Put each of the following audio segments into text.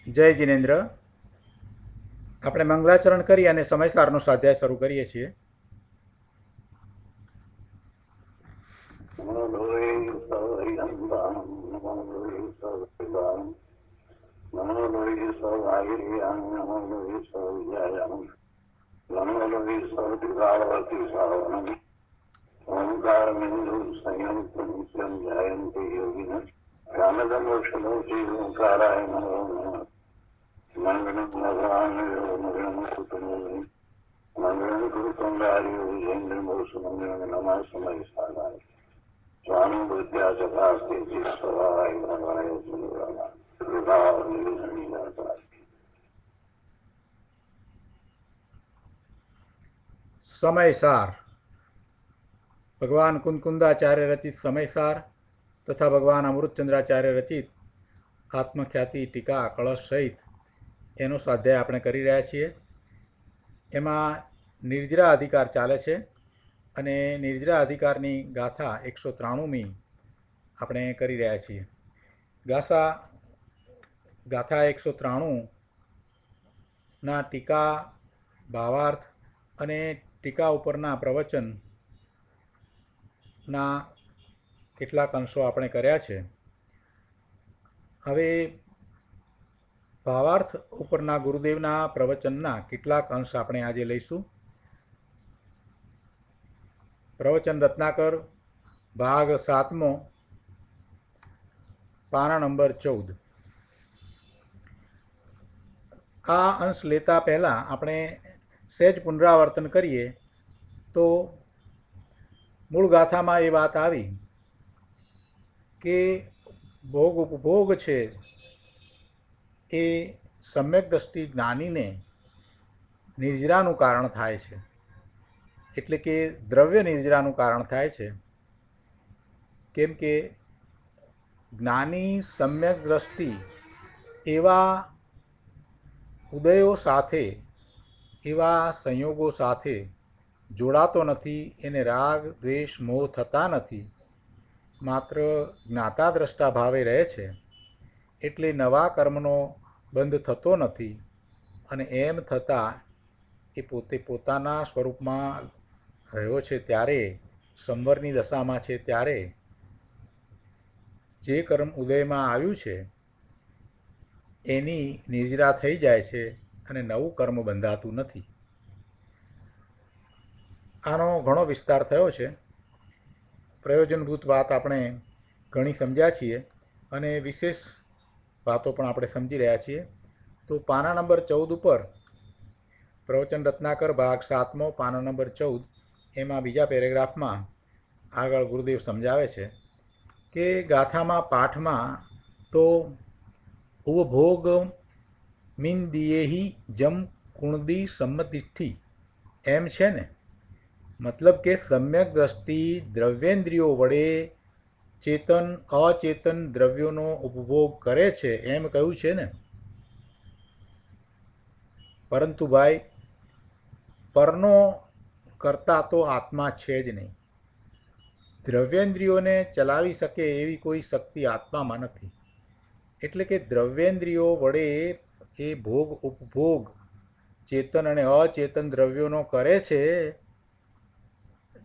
જય જિનેન્દ્ર. આપણે મંગલાચરણ કરી અને સમયસારનો સ્વાધ્યાય શરૂ કરીએ છીએ. સમયસાર ભગવાન કુંદકુંદાચાર્ય રચિત સમયસાર તથા ભગવાન અમૃતચંદ્રાચાર્ય રચિત આત્મખ્યાતિ ટીકા કળશ સહિત એનો સ્વાધ્યાય આપણે કરી રહ્યા છીએ. એમાં નિર્જરા અધિકાર ચાલે છે અને નિર્જરા અધિકારની ગાથા 193મી આપણે કરી રહ્યા છીએ. ગાથા 193ના ટીકા, ભાવાર્થ અને ટીકા ઉપરના પ્રવચનના કેટલાક અંશો આપણે કર્યા છે. હવે ભાવાર્થ ઉપરના ગુરુદેવના પ્રવચનના કેટલાક અંશ આપણે આજે લઈશું. પ્રવચન રત્નાકર ભાગ 7મો, પાના નંબર 14. આ અંશ લેતા પહેલાં આપણે સહેજ પુનરાવર્તન કરીએ તો મૂળ ગાથામાં એ વાત આવી કે ભોગ ઉપભોગ છે એ સમ્યક દ્રષ્ટિ જ્ઞાનીને નિર્જરાનું કારણ થાય છે, એટલે કે દ્રવ્ય નિર્જરાનું કારણ થાય છે. કેમ કે જ્ઞાની સમ્યક દ્રષ્ટિ એવા ઉદયો સાથે, એવા સંયોગો સાથે જોડાતો નથી, એને રાગ દ્વેષ મોહ થતા નથી, માત્ર જ્ઞાતા દ્રષ્ટા ભાવે રહે છે. એટલે નવા કર્મનો બંધ થતો નથી અને એમ થતાં એ પોતે પોતાના સ્વરૂપમાં રહ્યો છે ત્યારે, સંવરની દશામાં છે ત્યારે જે કર્મ ઉદયમાં આવ્યું છે એની નિર્જરા થઈ જાય છે અને નવું કર્મ બંધાતું નથી. આનો ઘણો વિસ્તાર થયો છે. પ્રયોજનભૂત વાત આપણે ઘણી સમજ્યા છીએ અને વિશેષ વાતો પણ આપણે સમજી રહ્યા છીએ. તો પાના નંબર 14 ઉપર પ્રવચન રત્નાકર ભાગ 7મો, પાના નંબર 14, એમાં બીજા પેરેગ્રાફમાં આગળ ગુરુદેવ સમજાવે છે કે ગાથામાં પાઠમાં તો ઉપભોગ મિંદિયેહી જમ કુણદી સંમતિષ્ઠી એમ છે ને. મતલબ કે સમ્યક દ્રષ્ટિ દ્રવ્યેન્દ્રિયો વડે ચેતન અચેતન દ્રવ્યોનો ઉપભોગ કરે છે એમ કહ્યું છે ને. પરંતુ ભાઈ, પરનો કરતા તો આત્મા છે જ નહીં. દ્રવ્યેન્દ્રિયોને ચલાવી શકે એવી કોઈ શક્તિ આત્મામાં નથી. એટલે કે દ્રવ્યેન્દ્રિયો વડે એ ભોગ ઉપભોગ ચેતન અને અચેતન દ્રવ્યોનો કરે છે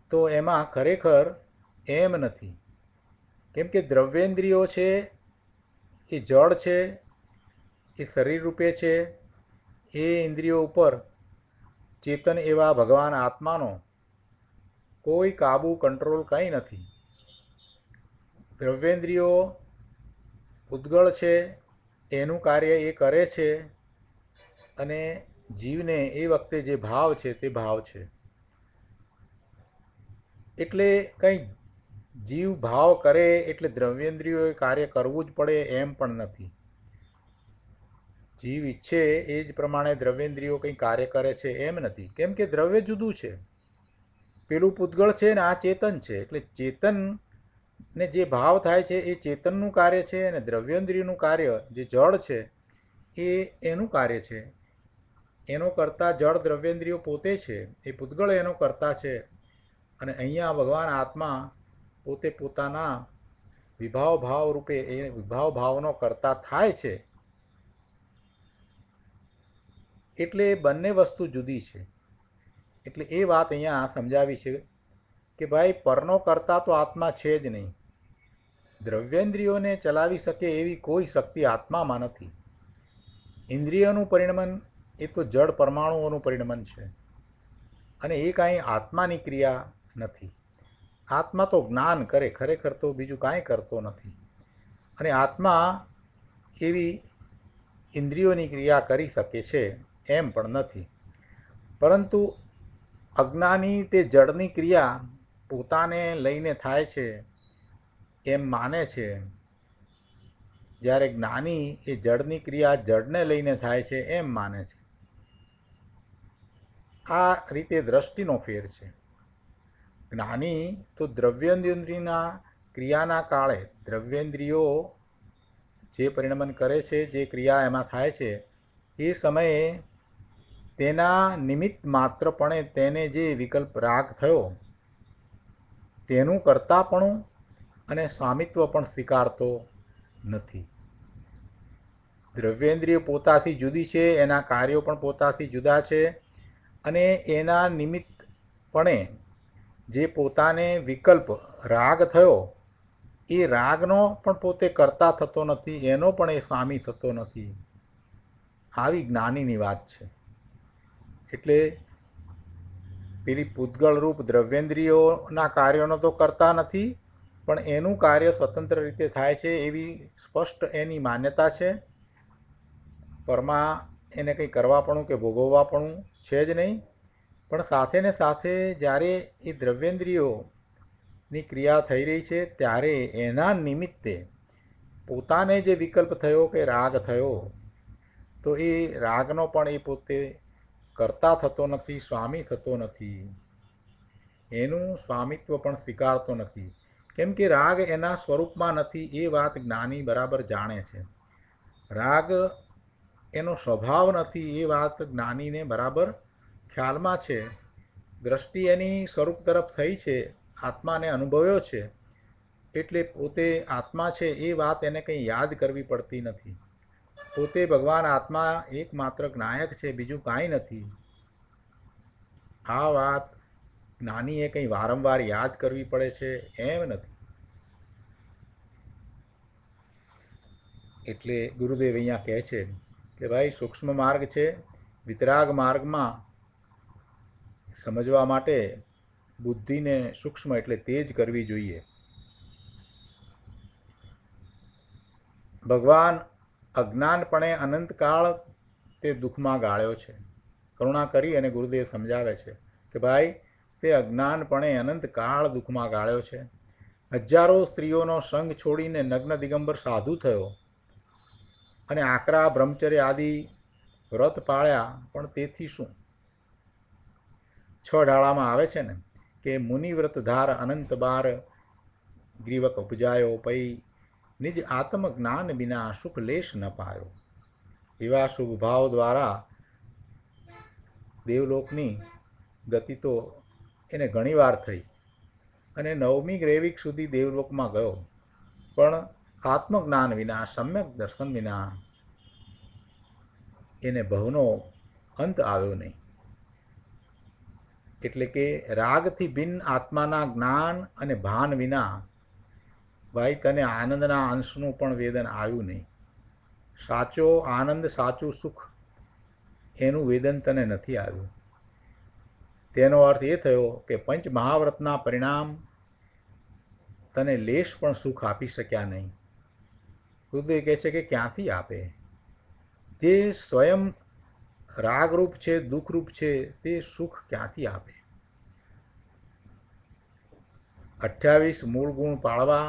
તો એમાં ખરેખર એમ નથી. કેમ કે દ્રવ્યેન્દ્રિયો છે એ જળ છે, એ શરીર રૂપે છે. એ ઇન્દ્રિયો ઉપર ચેતન એવા ભગવાન આત્માનો કોઈ કાબુ, કંટ્રોલ કંઈ નથી. દ્રવ્યેન્દ્રિયો ઉદ્ગળ છે, એનું કાર્ય એ કરે છે અને જીવને એ વખતે જે ભાવ છે તે ભાવ છે. એટલે કંઈ જીવ ભાવ કરે એટલે દ્રવ્યેન્દ્રિયોએ કાર્ય કરવું જ પડે એમ પણ નથી. જીવ ઈચ્છે એ જ પ્રમાણે દ્રવ્યેન્દ્રિયો કંઈ કાર્ય કરે છે એમ નથી. કેમ કે દ્રવ્ય જુદું છે, પેલું પૂતગળ છે ને આ ચેતન છે. એટલે ચેતનને જે ભાવ થાય છે એ ચેતનનું કાર્ય છે અને દ્રવ્યેન્દ્રિયનું કાર્ય જે જળ છે એ એનું કાર્ય છે. એનો કરતા જળ દ્રવ્યેન્દ્રિયો પોતે છે, એ પૂતગળ એનો કરતા છે. અને અહીંયા ભગવાન આત્મા પોતે પોતાના વિભાવ ભાવ રૂપે એ વિભાવ ભાવનો કરતા થાય છે. એટલે બંને વસ્તુ જુદી છે. એટલે એ વાત અહીંયા સમજાવી છે કે ભાઈ પરનો કરતા તો આત્મા છે જ નહીં. દ્રવ્યેન્દ્રિયોને ચલાવી શકે એવી કોઈ શક્તિ આત્મામાં નથી. ઇન્દ્રિયોનું પરિણમન એ તો જળ પરમાણુઓનું પરિણમન છે અને એ કાંઈ આત્માની ક્રિયા નથી. આત્મા તો જ્ઞાન કરે, ખરેખર તો બીજું કાંઈ કરતો નથી. અને આત્મા એવી ઇન્દ્રિયોની ક્રિયા કરી શકે છે એમ પણ નથી. પરંતુ અજ્ઞાની તે જળની ક્રિયા પોતાને લઈને થાય છે એમ માને છે, જ્યારે જ્ઞાની એ જળની ક્રિયા જળને લઈને થાય છે એમ માને છે. આ રીતે દ્રષ્ટિનો ફેર છે. જ્ઞાની તો દ્રવ્યેન્દ્રિયના ક્રિયાના કાળે દ્રવ્યેન્દ્રિયો જે પરિણમન કરે છે, જે ક્રિયા એમાં થાય છે, એ સમયે તેના નિમિત્ત માત્રપણે તેને જે વિકલ્પ રાગ થયો તેનું કર્તાપણું અને સ્વામિત્વ પણ સ્વીકારતો નથી. દ્રવ્યેન્દ્રિય પોતાથી જુદી છે, એના કાર્યો પણ પોતાથી જુદા છે અને એના નિમિત્તપણે જે પોતાને વિકલ્પ રાગ થયો એ રાગનો પણ પોતે કર્તા થતો નથી, એનો પણ એ સ્વામી થતો નથી. આવી જ્ઞાનીની વાત છે. એટલે પેલી પૂતગળરૂપ દ્રવ્યેન્દ્રિયોના કાર્યોનો તો કરતા નથી, પણ એનું કાર્ય સ્વતંત્ર રીતે થાય છે એવી સ્પષ્ટ એની માન્યતા છે. પરમાં એને કંઈ કરવાપણું કે ભોગવવાપણું છે જ નહીં. પણ સાથે ને સાથે જ્યારે એ દ્રવ્યેન્દ્રિયોની ક્રિયા થઈ રહી છે ત્યારે એના નિમિત્તે પોતાને જે વિકલ્પ થયો કે રાગ થયો, તો એ રાગનો પણ એ પોતે કર્તા થતો નથી, સ્વામી થતો નથી. એનું સ્વામિત્વ પણ સ્વીકારતો નથી. કેમ કે રાગ એના સ્વરૂપમાં નથી. એ વાત જ્ઞાની બરાબર જાણે છે. રાગ એનો સ્વભાવ નથી, એ વાત જ્ઞાનીને બરાબર ખ્યાલમાં છે. દ્રષ્ટિ એની સ્વરૂપ તરફ થઈ છે, આત્માને અનુભવ્યો છે, એટલે પોતે આત્મા છે એ વાત એને કંઈ યાદ કરવી પડતી નથી. પોતે ભગવાન આત્મા એકમાત્ર જ્ઞાયક છે, બીજું કાંઈ નથી. આ વાત જ્ઞાનીએ કંઈ વારંવાર યાદ કરવી પડે છે એમ નથી. એટલે ગુરુદેવ અહીંયા કહે છે કે ભાઈ સૂક્ષ્મ માર્ગ છે, વિતરાગ માર્ગમાં સમજવા માટે બુદ્ધિને સૂક્ષ્મ એટલે તેજ કરવી જોઈએ. ભગવાન અજ્ઞાનપણે અનંતકાળ તે દુઃખમાં ગાળ્યો છે. કરુણા કરી અને ગુરુદેવ સમજાવે છે કે ભાઈ તે અજ્ઞાનપણે અનંતકાળ દુઃખમાં ગાળ્યો છે. હજારો સ્ત્રીઓનો સંગ છોડીને નગ્ન દિગંબર સાધુ થયો અને આકરા બ્રહ્મચર્ય આદિ વ્રત પાળ્યા, પણ તેથી શું? 6 ઢાળામાં આવે છે ને કે મુનિવ્રત ધાર અનંત બાર ગ્રીવક ઉપજાયો પૈ નિજ આત્મજ્ઞાન વિના સુખ લેશ ન પાયો. એવા શુભ ભાવ દ્વારા દેવલોકની ગતિ તો એને ઘણીવાર થઈ અને 9મી ગ્રેવિક સુધી દેવલોકમાં ગયો, પણ આત્મજ્ઞાન વિના, સમ્યક દર્શન વિના એને ભવનો અંત આવ્યો નહીં. એટલે કે રાગથી ભિન્ન આત્માના જ્ઞાન અને ભાન વિના ભાઈ તને આનંદના અંશનું પણ વેદન આવ્યું નહીં. સાચો આનંદ, સાચું સુખ એનું વેદન તને નથી આવ્યું. તેનો અર્થ એ થયો કે પંચ મહાવ્રતના પરિણામ તને લેશ પણ સુખ આપી શક્યા નહીં. ગુરુદેવ કહે છે કે ક્યાંથી આપે? જે સ્વયં રાગરૂપ છે, દુઃખરૂપ છે, તે સુખ ક્યાંથી આપે? 28 મૂળ ગુણ પાળવા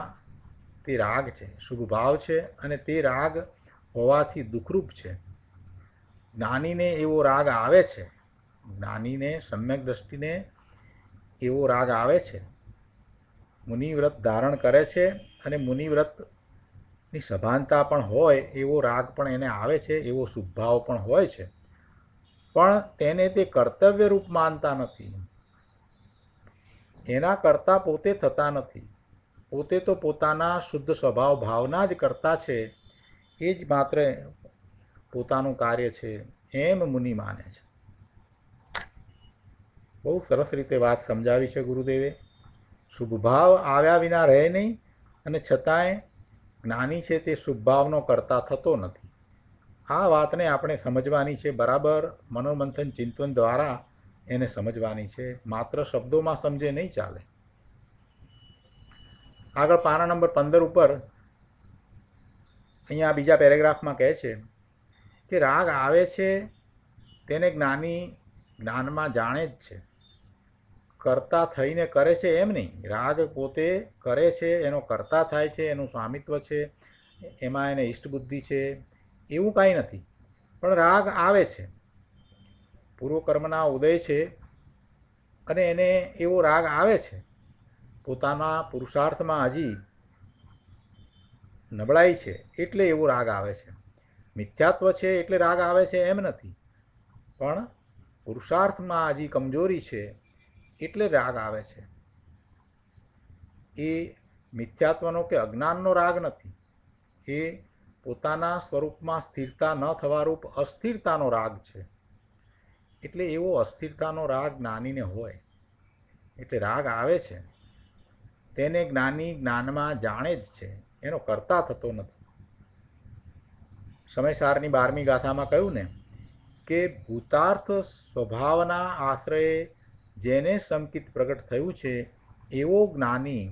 તે રાગ છે, શુભ ભાવ છે, અને તે રાગ હોવાથી દુઃખરૂપ છે. જ્ઞાનીને એવો રાગ આવે છે, જ્ઞાનીને સમ્યક દ્રષ્ટિને એવો રાગ આવે છે. મુનિવ્રત ધારણ કરે છે અને મુનિવ્રતની સભાનતા પણ હોય એવો રાગ પણ એને આવે છે, એવો શુભ ભાવ પણ હોય છે, પણ તેને તે કર્તવ્ય રૂપ માનતા નથી. એના કરતા પોતે થતા નથી. પોતે તો પોતાના શુદ્ધ સ્વભાવ ભાવના જ કરતા છે. એ જ માત્ર પોતાનું કાર્ય છે એમ મુનિ માને છે. બહુ સરસ રીતે વાત સમજાવી છે ગુરુદેવે. શુભ ભાવ આવ્યા વિના રહે નહીં, અને છતાંય જ્ઞાની છે તે શુભ ભાવનો કરતા થતો નથી. આ વાતને આપણે સમજવાની છે, બરાબર મનોમંથન ચિંતન દ્વારા એને સમજવાની છે. માત્ર શબ્દોમાં સમજે નહીં ચાલે. આગળ પાના નંબર 15 ઉપર અહીંયા બીજા પેરેગ્રાફમાં કહે છે કે રાગ આવે છે તેને જ્ઞાની જ્ઞાનમાં જાણે જ છે, કર્તા થઈને કરે છે એમ નહીં. રાગ પોતે કરે છે, એનો કર્તા થાય છે, એનું સ્વામિત્વ છે, એમાં એને ઇષ્ટબુદ્ધિ છે, એવું કાંઈ નથી. પણ રાગ આવે છે, પૂર્વકર્મના ઉદય છે અને એને એવો રાગ આવે છે. પોતાના પુરુષાર્થમાં હજી નબળાઈ છે એટલે એવો રાગ આવે છે. મિથ્યાત્વ છે એટલે રાગ આવે છે એમ નથી, પણ પુરુષાર્થમાં હજી કમજોરી છે એટલે રાગ આવે છે. એ મિથ્યાત્વનો કે અજ્ઞાનનો રાગ નથી, એ પોતાના સ્વરૂપમાં સ્થિરતા ન થવારૂપ અસ્થિરતાનો રાગ છે. એટલે એવો અસ્થિરતાનો રાગ જ્ઞાનીને હોય એટલે રાગ આવે છે તેને જ્ઞાની જ્ઞાનમાં જાણે જ છે, એનો કર્તા થતો નથી. સમયસારની 12મી ગાથામાં કહ્યું ને કે ભૂતાર્થ સ્વભાવના આશ્રયે જેને સંકિત પ્રગટ થયું છે એવો જ્ઞાની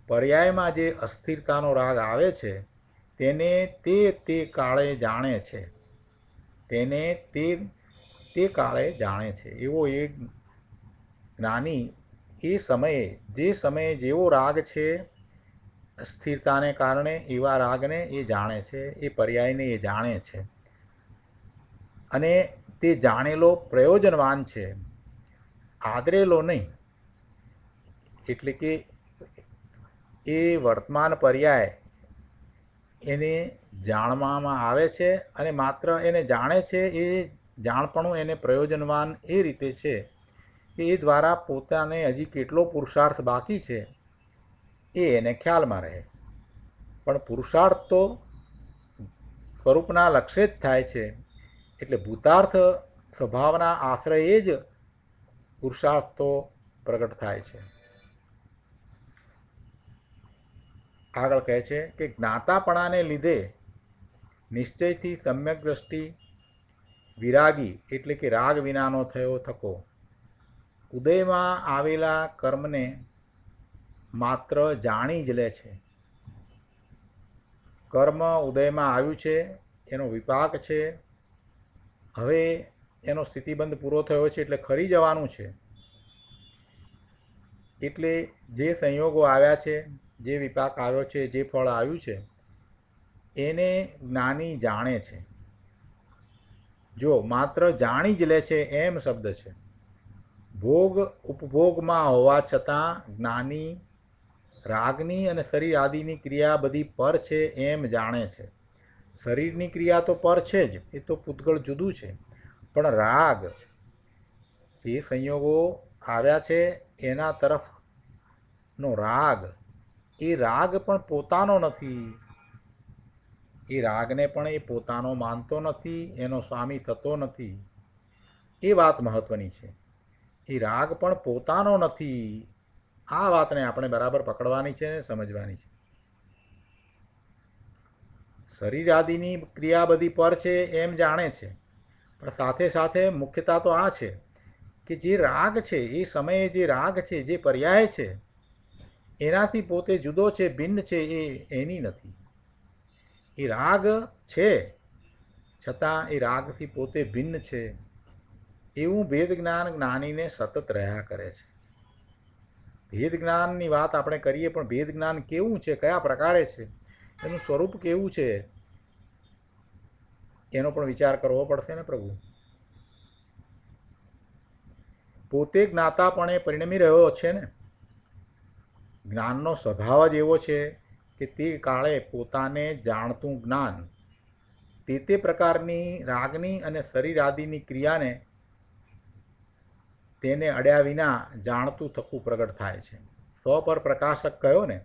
પર્યાયમાં જે અસ્થિરતાનો રાગ આવે છે તેને તે કાળે જાણે છે, તેને તે કાળે જાણે છે. એવો એ જ્ઞાની એ સમયે જે સમયે જેવો રાગ છે સ્થિરતાને કારણે એવા રાગને એ જાણે છે, એ પર્યાયને એ જાણે છે, અને તે જાણેલો પ્રયોજનવાન છે, આદરેલો નહીં. એટલે કે એ વર્તમાન પર્યાય એને જાણવામાં આવે છે અને માત્ર એને જાણે છે. એ જાણપણું એને પ્રયોજનવાન એ રીતે છે કે એ દ્વારા પોતાને હજી કેટલો પુરુષાર્થ બાકી છે એ એને ખ્યાલમાં રહે. પણ પુરુષાર્થ તો સ્વરૂપના લક્ષ્ય જ થાય છે, એટલે ભૂતાર્થ સ્વભાવના આશ્રયે જ પુરુષાર્થ તો પ્રગટ થાય છે. આગળ કહે છે કે જ્ઞાતાપણાને લીધે નિશ્ચયથી સમ્યક દ્રષ્ટિ વિરાગી એટલે કે રાગ વિનાનો થયો થકો ઉદયમાં આવેલા કર્મને માત્ર જાણી જ લે છે. કર્મ ઉદયમાં આવ્યું છે, એનો વિપાક છે, હવે એનો સ્થિતિબંધ પૂરો થયો છે એટલે ખરી જવાનું છે. એટલે જે સંયોગો આવ્યા છે, જે વિપાક આવ્યો છે, જે ફળ આવ્યું છે એને જ્ઞાની જાણે છે. જો માત્ર જાણી જ લે છે એમ શબ્દ છે. ભોગ ઉપભોગમાં હોવા છતાં જ્ઞાની રાગની અને શરીર આદિની ક્રિયા બધી પર છે એમ જાણે છે. શરીરની ક્રિયા તો પર છે જ, એ તો પૂતગળ જુદું છે, પણ રાગ જે સંયોગો આવ્યા છે એના તરફનો રાગ, એ રાગ પણ પોતાનો નથી. એ રાગને પણ એ પોતાનો માનતો નથી, એનો સ્વામી થતો નથી. એ વાત મહત્ત્વની છે. એ રાગ પણ પોતાનો નથી. આ વાતને આપણે બરાબર પકડવાની છે અને સમજવાની છે. શરીર આદિની ક્રિયા બધી પર છે એમ જાણે છે, પણ સાથે સાથે મુખ્યતા તો આ છે કે જે રાગ છે એ સમયે જે રાગ છે, જે પર્યાય છે એનાથી પોતે જુદો છે, ભિન્ન છે, એ એની નથી. એ રાગ છે છતાં એ રાગથી પોતે ભિન્ન છે એવું ભેદ જ્ઞાન જ્ઞાનીને સતત રહ્યા કરે છે. ભેદ જ્ઞાનની વાત આપણે કરીએ, પણ ભેદ જ્ઞાન કેવું છે, કયા પ્રકારે છે, એનું સ્વરૂપ કેવું છે, એનો પણ વિચાર કરવો પડશે ને પ્રભુ. પોતે જ્ઞાતાપણે પરિણમી રહ્યો છે ને. જ્ઞાનનો સ્વભાવ જ એવો છે કે તે કાળે પોતાને જાણતું જ્ઞાન તે પ્રકારની રાગની અને શરીર આદિની ક્રિયાને તેને અડ્યા વિના જાણતું થકું પ્રગટ થાય છે. સ્વ પર પ્રકાશક કહ્યો ને,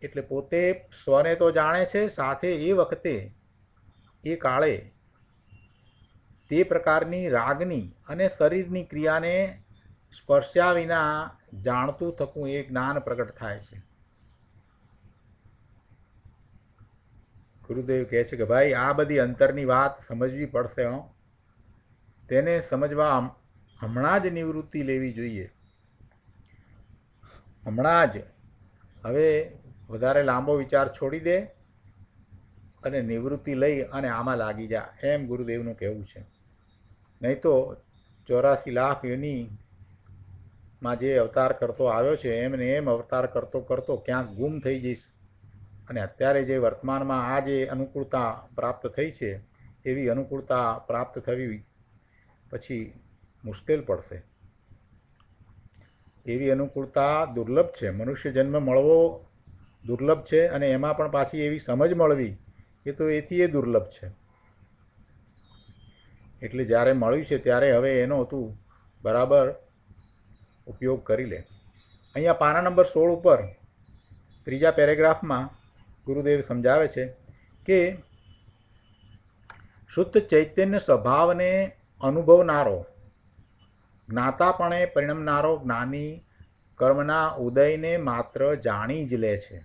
એટલે પોતે સ્વને તો જાણે છે, સાથે એ વખતે એ કાળે તે પ્રકારની રાગની અને શરીરની ક્રિયાને સ્પર્શ્યા વિના જાણતું થતું એ જ્ઞાન પ્રગટ થાય છે. ગુરુદેવ કહે છે કે ભાઈ આ બધી અંતરની વાત સમજવી પડશે. તેને સમજવા હમણાં જ નિવૃત્તિ લેવી જોઈએ. હમણાં જ. હવે વધારે લાંબો વિચાર છોડી દે અને નિવૃત્તિ લઈ અને આમાં લાગી જા, એમ ગુરુદેવનું કહેવું છે. નહીં તો 84 લાખ યોનિમાં જે અવતાર કરતો આવ્યો છે એમને એમ અવતાર કરતો કરતો ક્યાંક ગુમ થઈ જઈશ. અને અત્યારે જે વર્તમાનમાં આ જે અનુકૂળતા પ્રાપ્ત થઈ છે એવી અનુકૂળતા પ્રાપ્ત થવી પછી મુશ્કેલ પડશે. એવી અનુકૂળતા દુર્લભ છે. મનુષ્ય જન્મ મળવો દુર્લભ છે અને એમાં પણ પાછી એવી સમજ મળવી એ તો એથી એ દુર્લભ છે. એટલે જ્યારે મળ્યું છે ત્યારે હવે એનો તું બરાબર ઉપયોગ કરી લે. અહીંયા પાના નંબર 16 ઉપર ત્રીજા પેરેગ્રાફમાં ગુરુદેવ સમજાવે છે કે શુદ્ધ ચૈતન્ય સ્વભાવને અનુભવનારો, જ્ઞાતાપણે પરિણમનારો જ્ઞાની કર્મના ઉદયને માત્ર જાણી જ લે છે.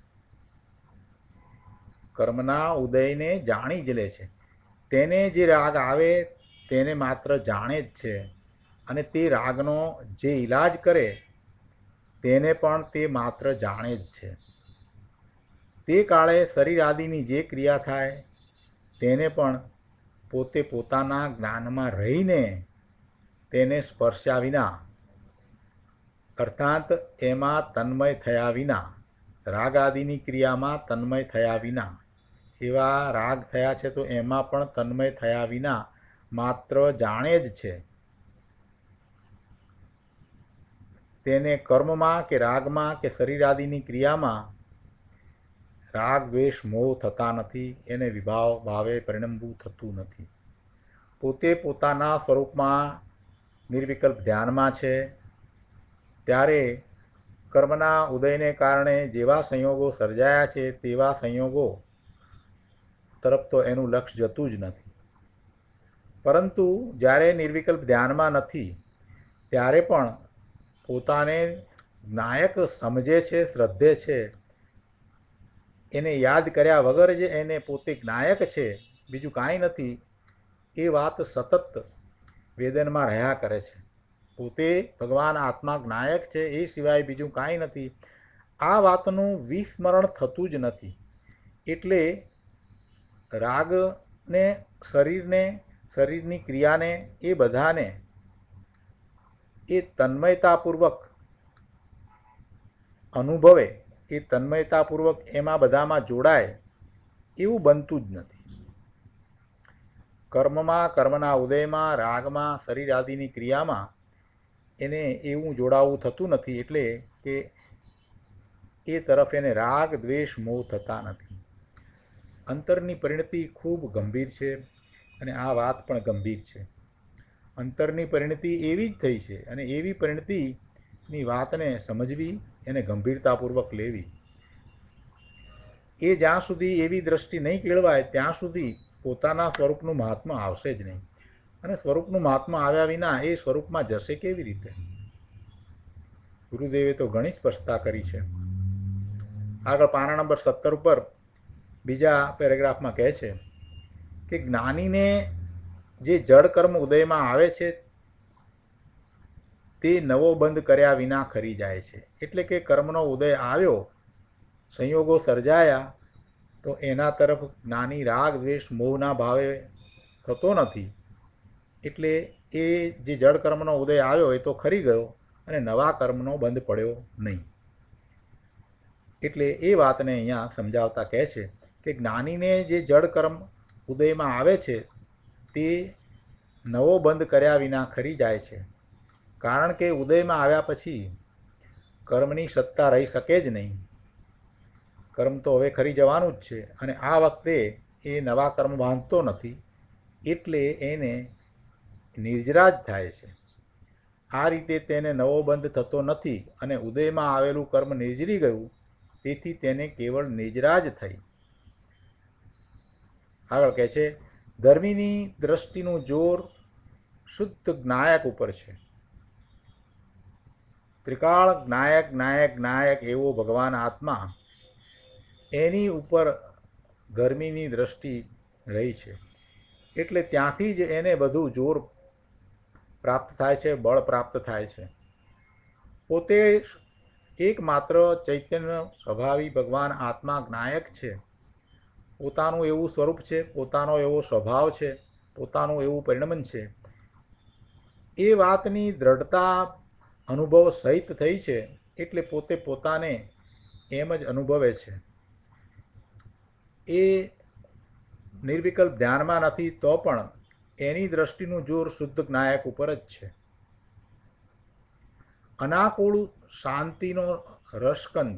કર્મના ઉદયને જાણી જ લે છે. તેને જે રાગ આવે તેને માત્ર જાણે જ છે અને તે રાગનો જે ઈલાજ કરે તેને પણ તે માત્ર જાણે જ છે. તે કાળે શરીર આદિની જે ક્રિયા થાય તેને પણ પોતે પોતાના જ્ઞાનમાં રહીને તેને સ્પર્શ્યા વિના, અર્થાત એમાં તન્મય થયા વિના, રાગ આદિની ક્રિયામાં તન્મય થયા વિના, એવા રાગ થયા છે તો એમાં પણ તન્મય થયા વિના માત્ર જાણે જ છે. તેને કર્મમાં કે રાગમાં કે શરીર આદિની ક્રિયામાં રાગ દ્વેષ મોહ થતા નથી. એને વિભાવ ભાવે પરિણમવું થતું નથી. પોતે પોતાના સ્વરૂપમાં નિર્વિકલ્પ ધ્યાનમાં છે ત્યારે કર્મના ઉદયને કારણે જેવા સંયોગો સર્જાયા છે તેવા સંયોગો તરફ તો એનું લક્ષ્ય જતું જ નથી. પરંતુ જ્યારે નિર્વિકલ્પ ધ્યાનમાં નથી ત્યારે પણ પોતાને નાયક સમજે છે, શ્રદ્ધે છે, એને યાદ કર્યા વગર જ એને પોતે નાયક છે, બીજું કાંઈ નથી, એ વાત સતત વેદનમાં રહ્યા કરે છે. પોતે ભગવાન આત્મા નાયક છે એ સિવાય બીજું કાંઈ નથી, આ વાતનું વિસ્મરણ થતું જ નથી. એટલે રાગને, શરીરને, શરીરની ક્રિયાને, એ બધાને એ તન્મયતાપૂર્વક અનુભવે, એ તન્મયતાપૂર્વક એમાં બધામાં જોડાય એવું બનતું જ નથી. કર્મમાં, કર્મના ઉદયમાં, રાગમાં, શરીર આદિની ક્રિયામાં એને એવું જોડાવું થતું નથી. એટલે કે એ તરફ એને રાગ દ્વેષ મોહ થતા નથી. અંતરની પરિણતિ ખૂબ ગંભીર છે અને આ વાત પણ ગંભીર છે. અંતરની પરિણતિ એવી જ થઈ છે અને એવી પરિણતિની વાતને સમજવી, એને ગંભીરતાપૂર્વક લેવી. એ જ્યાં સુધી એવી દ્રષ્ટિ નહીં કેળવાય ત્યાં સુધી પોતાના સ્વરૂપનું મહાત્મા આવશે જ નહીં. અને સ્વરૂપનું મહાત્મા આવ્યા વિના એ સ્વરૂપમાં જશે કેવી રીતે? ગુરુદેવે તો ઘણી સ્પષ્ટતા કરી છે. આગળ પાના નંબર 17 ઉપર બીજા પેરેગ્રાફમાં કહે છે કે જ્ઞાનીને જે જડ કર્મ ઉદયમાં આવે છે તે નવો બંધ કર્યા વિના ખરી જાય છે. એટલે કે કર્મનો ઉદય આવ્યો, સંયોગો સર્જાયા, તો એના તરફ જ્ઞાની રાગ દ્વેષ મોહના ભાવે થતો નથી. એટલે એ જે જડ કર્મનો ઉદય આવ્યો એ તો ખરી ગયો અને નવા કર્મનો બંધ પડ્યો નહીં. એટલે એ વાતને અહીંયા સમજાવતા કહે છે કે જ્ઞાનીને જે જડ કર્મ ઉદયમાં આવે છે તે નવો બંધ કર્યા વિના ખરી જાય છે. કારણ કે ઉદયમાં આવ્યા પછી કર્મની સત્તા રહી શકે જ નહીં. કર્મ તો હવે ખરી જવાનું જ છે અને આ વખતે એ નવા કર્મ બાંધતો નથી, એટલે એને નિર્જરાજ થાય છે. આ રીતે તેને નવો બંધ થતો નથી અને ઉદયમાં આવેલું કર્મ નિર્જરી ગયું, તેથી તેને કેવળ નિજરાજ થઈ. આગળ કહે છે ધર્મીની દ્રષ્ટિનું જોર શુદ્ધ જ્ઞાયક ઉપર છે. ત્રિકાળ જ્ઞાયક જ્ઞાયક જ્ઞાયક એવો ભગવાન આત્મા એની ઉપર ગરમીની દ્રષ્ટિ રહી છે. એટલે ત્યાંથી જ એને બધું જોર પ્રાપ્ત થાય છે, બળ પ્રાપ્ત થાય છે. પોતે એકમાત્ર ચૈતન્ય સ્વભાવી ભગવાન આત્મા જ્ઞાયક છે. પોતાનું એવું સ્વરૂપ છે, પોતાનો એવો સ્વભાવ છે, પોતાનું એવું પરિણમન છે. એ વાતની દ્રઢતા અનુભવ સહિત થઈ છે. એટલે પોતે પોતાને એમ જ અનુભવે છે. એ નિર્વિકલ્પ ધ્યાનમાં નથી તો પણ એની દ્રષ્ટિનું જોર શુદ્ધ જ્ઞાયક ઉપર જ છે. અનાકુળ શાંતિનો રસકંદ,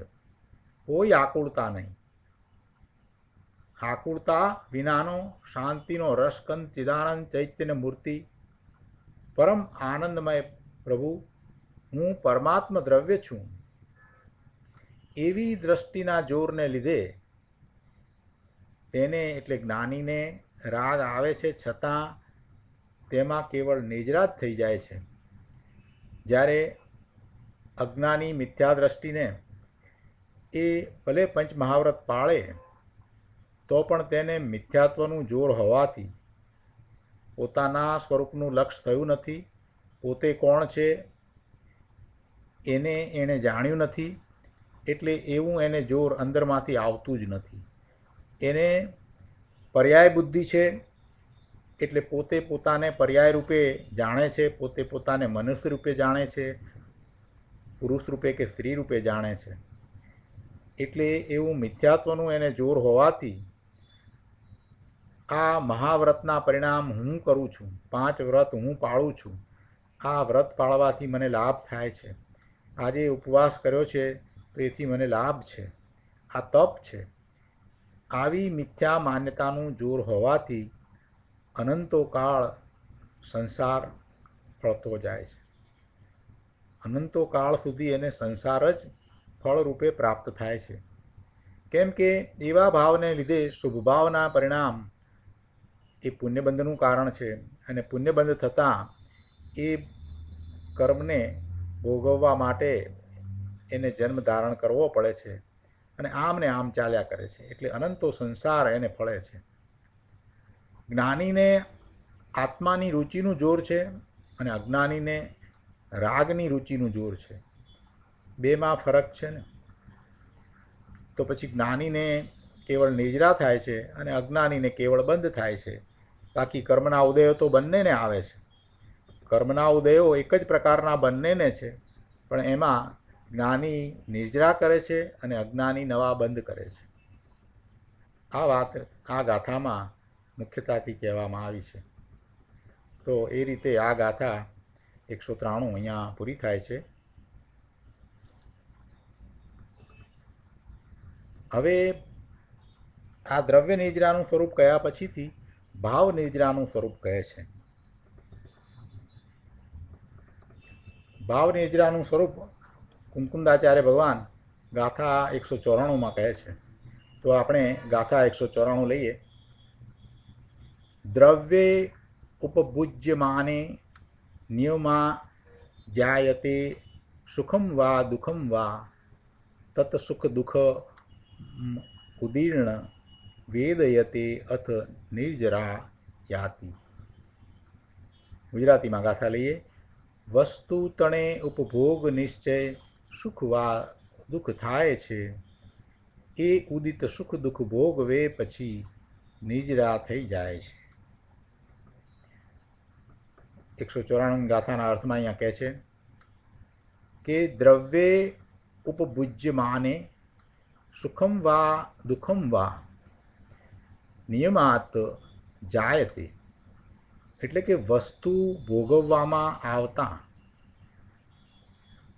કોઈ આકુળતા નહીં. આકુળતા વિનાનો શાંતિનો રસકંદ ચિદાનંદ ચૈતન્ય મૂર્તિ, પરમ આનંદમય પ્રભુ, હું પરમાત્મ દ્રવ્ય છું. એવી દ્રષ્ટિના જોરને લીધે તેને એટલે જ્ઞાનીને રાગ આવે છે, છતાં તેમાં કેવળ નિજરા જ થઈ જાય છે. જ્યારે અજ્ઞાની મિથ્યા દ્રષ્ટિને એ ભલે પંચમહાવ્રત પાળે તો પણ તેને મિથ્યાત્વનું જોર હોવાથી પોતાના સ્વરૂપનું લક્ષ્ય થયું નથી. પોતે કોણ છે એણે જાણ્યું નથી. એટલે એવું એને જોર અંદરમાંથી આવતું જ નથી. એને પર્યાય બુદ્ધિ છે. એટલે પોતે પોતાને પર્યાય રૂપે જાણે છે, પોતે પોતાને મનુષ્ય રૂપે જાણે છે, પુરુષ રૂપે કે સ્ત્રી રૂપે જાણે છે. એટલે એવું મિથ્યાત્વનું એને જોર હોવાથી આ મહાવ્રતના પરિણામ હું કરું છું, 5 વ્રત હું પાળું છું, આ વ્રત પાળવાથી મને લાભ થાય છે, આજે ઉપવાસ કર્યો છે તો એથી મને લાભ છે, આ તપ છે, આવી મિથ્યા માન્યતાનું જોર હોવાથી અનંતો કાળ સંસાર ફળતો જાય છે. અનંતો કાળ સુધી એને સંસાર જ ફળરૂપે પ્રાપ્ત થાય છે. કેમ કે એવા ભાવને લીધે શુભભાવના પરિણામ એ પુણ્યબંધનું કારણ છે. અને પુણ્યબંધ થતાં એ કર્મને ભોગવવા માટે એને જન્મ ધારણ કરવો પડે છે અને આમ ને આમ ચાલ્યા કરે છે. એટલે અનંતો સંસાર એને ફળે છે. જ્ઞાનીને આત્માની રુચિનું જોર છે અને અજ્ઞાનીને રાગની રુચિનું જોર છે. બેમાં ફરક છે ને. તો પછી જ્ઞાનીને કેવળ નિજરા થાય છે અને અજ્ઞાનીને કેવળ બંધ થાય છે. બાકી કર્મના ઉદયો તો બંનેને આવે છે. કર્મના ઉદયો એક જ પ્રકારના બંનેને છે, પણ એમાં જ્ઞાની નિજરા કરે છે અને અજ્ઞાની નવા બંધ કરે છે. આ વાત આ ગાથામાં મુખ્યતાથી કહેવામાં આવી છે. તો એ રીતે આ ગાથા 193 અહીંયા પૂરી થાય છે. હવે આ દ્રવ્ય નિજરાનું સ્વરૂપ કયા પછીથી ભાવ નિજરાનું સ્વરૂપ કહે છે. ભાવ નિજરાનું સ્વરૂપ કુંકુંદાચાર્ય ભગવાન ગાથા 194માં કહે છે. તો આપણે ગાથા 194 લઈએ. દ્રવ્યે ઉપભુજ્યમાને નિયમા જાયતે સુખમ વા દુઃખમ વા તત સુખ દુઃખ ઉદીર્ણ વેદયતે અથ નિર્જરા યાતિ. ગુજરાતીમાં ગાથા લઈએ. વસ્તુ તણે ઉપભોગ નિશ્ચય સુખ વા દુઃખ થાય છે, એ ઉદિત સુખ દુઃખ ભોગવે પછી નિજરા થઈ જાય છે. 194 ગાથાના અર્થમાં અહીંયા કહે છે કે દ્રવ્યે ઉપભુજ્યમાને સુખમ વા દુઃખમ વા નિયમાત જાયતે, એટલે કે વસ્તુ ભોગવવામાં આવતા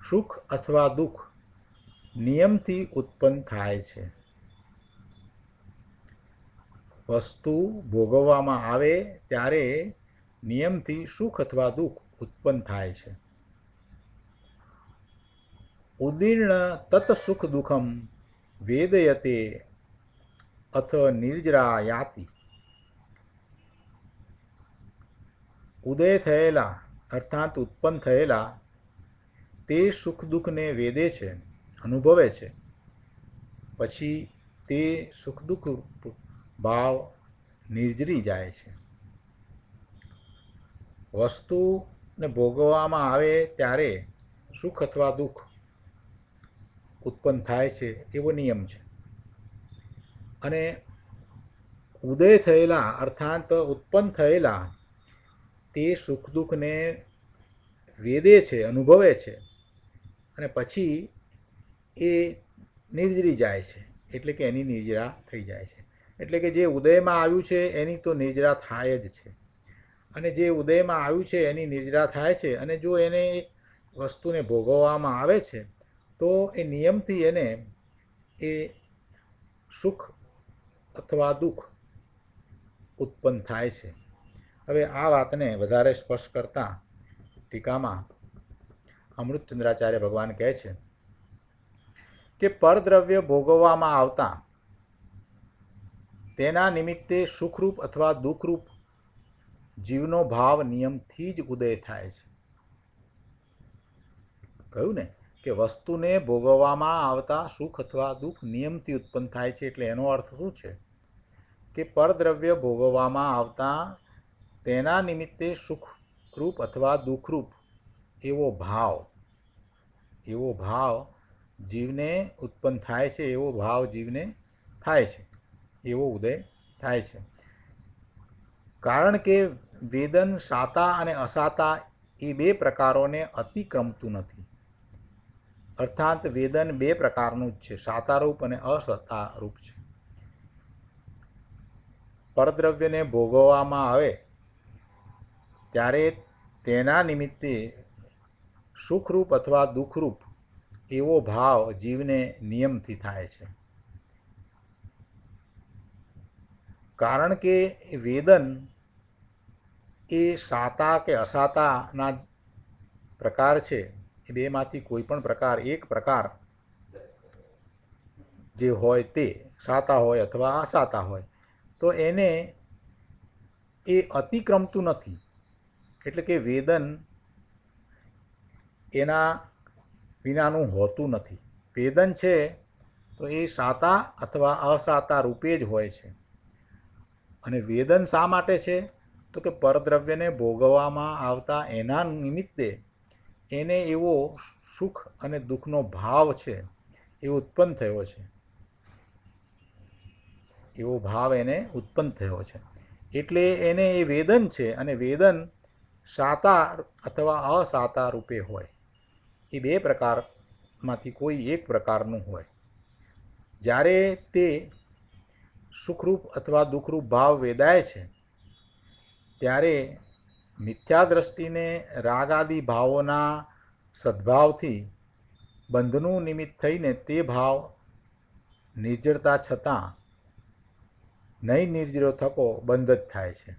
સુખ અથવા દુઃખ નિયમથી ઉત્પન્ન થાય છે. વસ્તુ ભોગવવામાં આવે ત્યારે નિયમથી સુખ અથવા દુઃખ ઉત્પન્ન થાય છે. ઉદીર્ણ તત સુખ દુઃખમ વેદયતે અથ નિર્જરા યાતિ. ઉદય થયેલા અર્થાત ઉત્પન્ન થયેલા તે સુખ દુઃખને વેદે છે, અનુભવે છે. પછી તે સુખ દુઃખ ભાવ નિર્જરી જાય છે. વસ્તુને ભોગવવામાં આવે ત્યારે સુખ અથવા દુઃખ ઉત્પન્ન થાય છે એવો નિયમ છે. અને ઉદય થયેલા અર્થાત ઉત્પન્ન થયેલા તે સુખ દુઃખને વેદે છે, અનુભવે છે, અને પછી એ નિર્જરી જાય છે, એટલે કે એની નિર્જરા થઈ જાય છે. એટલે કે જે ઉદયમાં આવ્યું છે એની તો નિર્જરા થાય જ છે, અને જે ઉદયમાં આવ્યું છે એની નિર્જરા થાય છે. અને જો એને વસ્તુને ભોગવવામાં આવે છે તો એ નિયમથી એને એ સુખ અથવા દુઃખ ઉત્પન્ન થાય છે. હવે આ વાતને વધારે સ્પષ્ટ કરતાં ટીકામાં અમૃતચંદ્રાચાર્ય ભગવાન કહે છે કે પરદ્રવ્ય ભોગવવામાં આવતા તેના નિમિત્તે સુખરૂપ અથવા દુઃખરૂપ જીવનો ભાવ નિયમથી જ ઉદય થાય છે. કહ્યું ને કે વસ્તુને ભોગવવામાં આવતા સુખ અથવા દુઃખ નિયમથી ઉત્પન્ન થાય છે. એટલે એનો અર્થ શું છે કે પરદ્રવ્ય ભોગવવામાં આવતા તેના નિમિત્તે સુખરૂપ અથવા દુઃખરૂપ એવો ભાવ જીવને ઉત્પન્ન થાય છે, એવો ભાવ જીવને થાય છે, એવો ઉદય થાય છે. કારણ કે વેદન સાતા અને અસાતા એ બે પ્રકારોને અતિક્રમતું નથી. અર્થાત વેદન બે પ્રકારનું જ છે, સાતારૂપ અને અસતારૂપ છે. પરદ્રવ્યને ભોગવવામાં આવે ત્યારે તેના નિમિત્તે સુખરૂપ અથવા દુઃખરૂપ એવો ભાવ જીવને નિયમથી થાય છે. કારણ કે વેદન એ સાતા કે અસાતાના પ્રકાર છે. એ બેમાંથી કોઈ પણ પ્રકાર, એક પ્રકાર જે હોય તે સાતા હોય અથવા અસાતા હોય તો એને એ અતિક્રમતું નથી. એટલે કે વેદન એના વિનાનું હોતું નથી. વેદન છે તો એ સાતા અથવા અસાતા રૂપે જ હોય છે. અને વેદન શા માટે છે તો કે પરદ્રવ્યને ભોગવવામાં આવતા એના નિમિત્તે એને એવો સુખ અને દુઃખનો ભાવ છે એ ઉત્પન્ન થયો છે. એવો ભાવ એને ઉત્પન્ન થયો છે એટલે એને એ વેદન છે. અને વેદન સાતા અથવા અસાતા રૂપે હોય, એ બે પ્રકારમાંથી કોઈ એક પ્રકારનું હોય. જ્યારે તે સુખરૂપ અથવા દુઃખરૂપ ભાવ વેદાય છે ત્યારે મિથ્યા દ્રષ્ટિને રાગાદી ભાવોના સદ્ભાવથી બંધનું નિમિત્ત થઈને તે ભાવ નિર્જરતા છતાં નહીં નિર્જરો થકો બંધ જ થાય છે.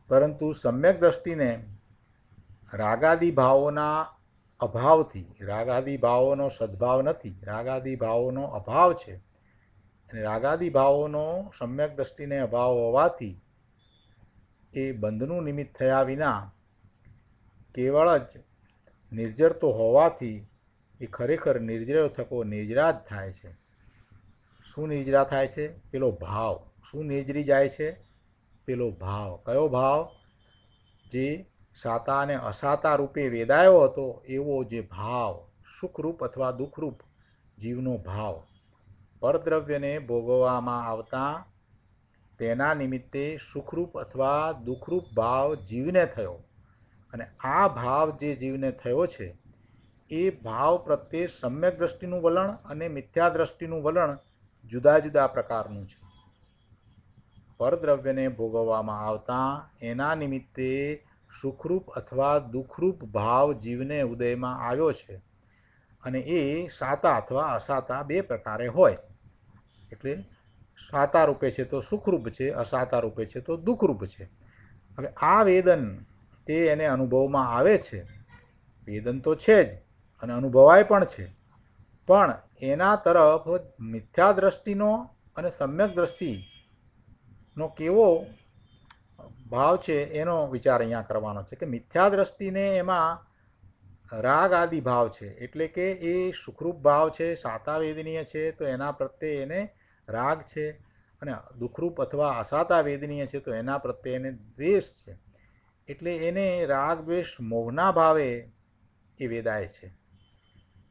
પરંતુ સમ્યક દ્રષ્ટિને રાગાદી ભાવોના અભાવથી, રાગાદી ભાવોનો સદ્ભાવ નથી, રાગાદી ભાવોનો અભાવ છે, અને રાગાદી ભાવોનો સમ્યક દ્રષ્ટિને અભાવ હોવાથી એ બંધનું નિમિત્ત થયા વિના કેવળ જ નિર્જરતો હોવાથી એ ખરેખર નિર્જરો થકો નિર્જરા જ થાય છે. શું નિર્જરા થાય છે? પેલો ભાવ. શું નિર્જરી જાય છે? પેલો ભાવ. કયો ભાવ? જે સાતા અને અસાતા રૂપે વેદાયો હતો એવો જે ભાવ, સુખરૂપ અથવા દુઃખરૂપ જીવનો ભાવ. પરદ્રવ્યને ભોગવવામાં આવતા તેના નિમિત્તે સુખરૂપ અથવા દુઃખરૂપ ભાવ જીવને થયો. અને આ ભાવ જે જીવને થયો છે એ ભાવ પ્રત્યે સમ્યક દ્રષ્ટિનું વલણ અને મિથ્યા દ્રષ્ટિનું વલણ જુદા જુદા પ્રકારનું છે. પરદ્રવ્યને ભોગવવામાં આવતા એના નિમિત્તે સુખરૂપ અથવા દુઃખરૂપ ભાવ જીવને ઉદયમાં આવ્યો છે, અને એ સાતા અથવા અસાતા બે પ્રકારે હોય. એટલે સાતા રૂપે છે તો સુખરૂપ છે, અસાતા રૂપે છે તો દુઃખરૂપ છે. હવે આ વેદન તે એને અનુભવમાં આવે છે. વેદન તો છે જ અને અનુભવાય પણ છે, પણ એના તરફ મિથ્યા દ્રષ્ટિનો અને સમ્યક દ્રષ્ટિનો કેવો ભાવ છે એનો વિચાર અહીંયા કરવાનો છે કે મિથ્યા દ્રષ્ટિને એમાં રાગ આદિ ભાવ છે, એટલે કે એ સુખરૂપ ભાવ છે, સાતા વેદનીય છે, તો એના પ્રત્યે એને રાગ છે, અને દુઃખરૂપ અથવા અસાતા વેદનીય છે તો એના પ્રત્યે એને દ્વેષ છે. એટલે એને રાગ દ્વેષ મોહના ભાવે એ વેદાય છે.